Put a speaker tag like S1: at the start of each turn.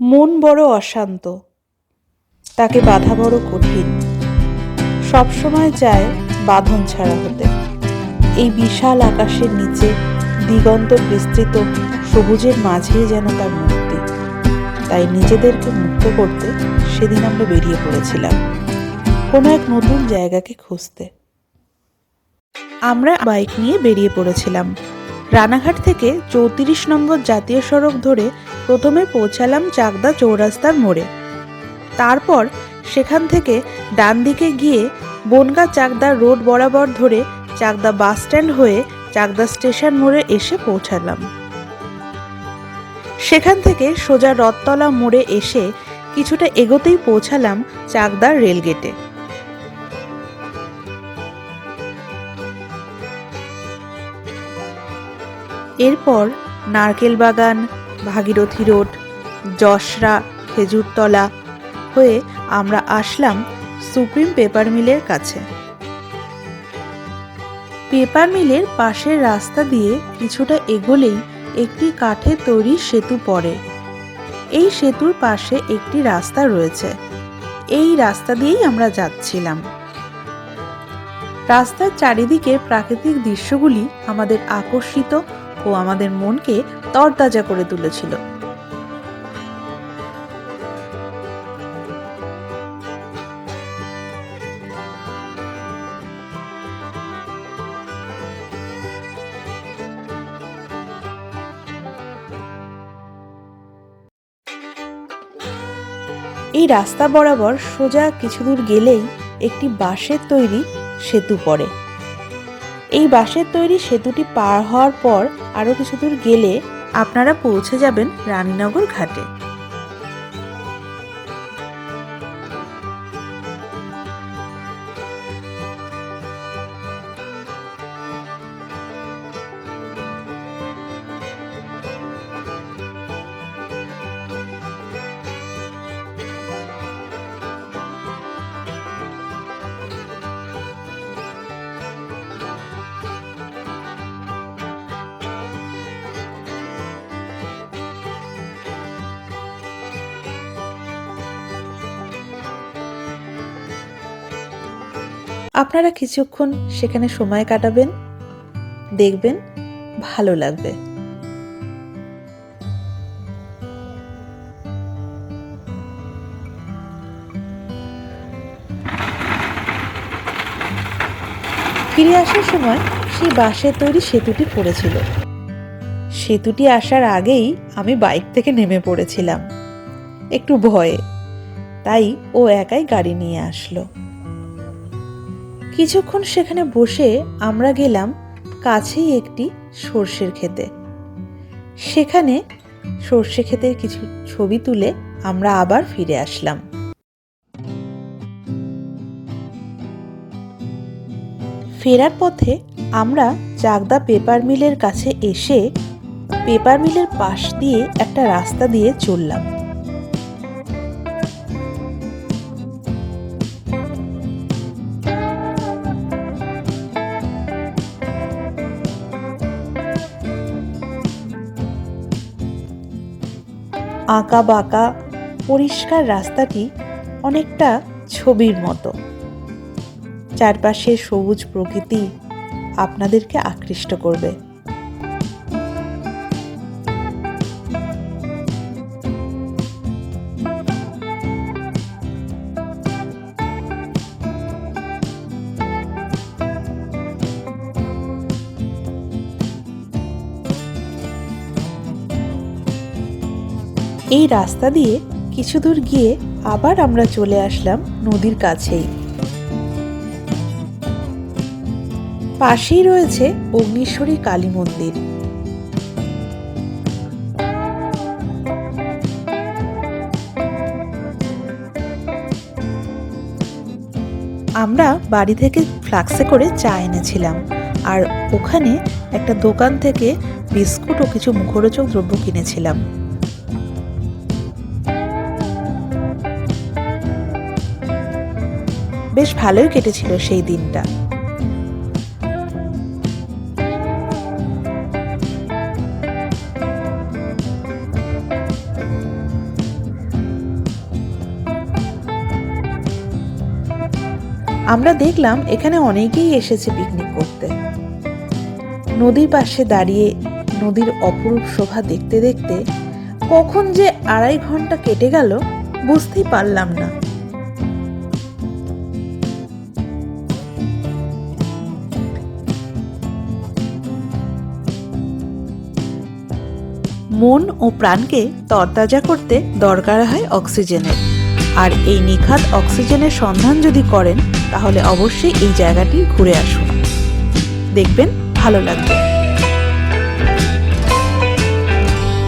S1: মন বড় অশান্ত, তাকে বাধা বড় কঠিন। সবসময় চায় বাঁধন ছাড়া হতে। এই বিশাল আকাশের নিচে দিগন্ত বিস্তৃত সবুজের মাঝেই যেন তার মুক্তি। তাই নিজেদেরকে মুক্ত করতে সেদিন আমরা বেরিয়ে পড়েছিলাম কোনো এক নতুন জায়গাকে খুঁজতে। আমরা বাইক নিয়ে বেরিয়ে পড়েছিলাম। রানাঘাট থেকে 34 নম্বর জাতীয় সড়ক ধরে প্রথমে পৌঁছালাম চাকদা চৌরাস্তার মোড়ে। তারপর সেখান থেকে ডান দিকে গিয়ে বনগাঁ চাকদা রোড বরাবর ধরে চাকদা বাস স্ট্যান্ড হয়ে চাকদা স্টেশন মোড়ে এসে পৌঁছালাম। সেখান থেকে সোজা রথতলা মোড়ে এসে কিছুটা এগোতেই পৌঁছালাম চাকদার রেলগেটে। এরপর নারকেল বাগান, ভাগীরথী রোড, যশরা, খেজুরতলা হয়ে আমরা আসলাম সুপ্রিম পেপার মিলের কাছে। পেপার মিলের পাশের রাস্তা দিয়ে কিছুটা এগোলেই একটি কাঠের তৈরি সেতু পড়ে। এই সেতুর পাশে একটি রাস্তা রয়েছে। এই রাস্তা দিয়েই আমরা যাচ্ছিলাম। রাস্তার চারিদিকে প্রাকৃতিক দৃশ্যগুলি আমাদের আকর্ষিত ও আমাদের মনকে তরতাজা করে তুলেছিল। এই রাস্তা বরাবর সোজা কিছু দূর গেলেই একটি বাঁশের তৈরি সেতু পড়ে। এই বাঁশের তৈরি সেতুটি পার হওয়ার পর আরো কিছু দূর গেলে আপনারা পৌঁছে যাবেন রানীনগর ঘাটে। আপনারা কিছুক্ষণ সেখানে সময় কাটাবেন, দেখবেন ভালো লাগবে। ফিরে আসার সময় সেই বাঁশের তৈরি সেতুটি পড়েছিল। সেতুটি আসার আগেই আমি বাইক থেকে নেমে পড়েছিলাম একটু ভয়ে, তাই ও একাই গাড়ি নিয়ে আসলো। কিছুক্ষণ সেখানে বসে আমরা গেলাম কাছেই একটি সর্ষের ক্ষেতে। সেখানে সর্ষে ক্ষেতের কিছু ছবি তুলে আমরা আবার ফিরে আসলাম। ফেরার পথে আমরা চাকদা পেপার মিলের কাছে এসে পেপার মিলের পাশ দিয়ে একটা রাস্তা দিয়ে চললাম। আঁকা বাঁকা পরিষ্কার রাস্তাটি অনেকটা ছবির মতো। চারপাশে সবুজ প্রকৃতি আপনাদেরকে আকৃষ্ট করবে। এই রাস্তা দিয়ে কিছু দূর গিয়ে আবার আমরা চলে আসলাম নদীর কাছেই। পাশেই রয়েছে অগ্নিশ্বরী কালী মন্দির। আমরা বাড়ি থেকে ফ্লাক্সে করে চা এনেছিলাম, আর ওখানে একটা দোকান থেকে বিস্কুট ও কিছু মুখরোচক দ্রব্য কিনেছিলাম। বেশ ভালোই কেটেছিল সেই দিনটা। আমরা দেখলাম এখানে অনেকেই এসেছে পিকনিক করতে। নদীর পাশে দাঁড়িয়ে নদীর অপরূপ শোভা দেখতে দেখতে কখন যে 2.5 ঘন্টা কেটে গেল বুঝতেই পারলাম না। মন ও প্রাণকে তরতাজা করতে দরকার হয় অক্সিজেনের, আর এই নিখাদ অক্সিজেনের সন্ধান যদি করেন তাহলে অবশ্যই এই জায়গাটি ঘুরে আসুন, দেখবেন ভালো লাগবে।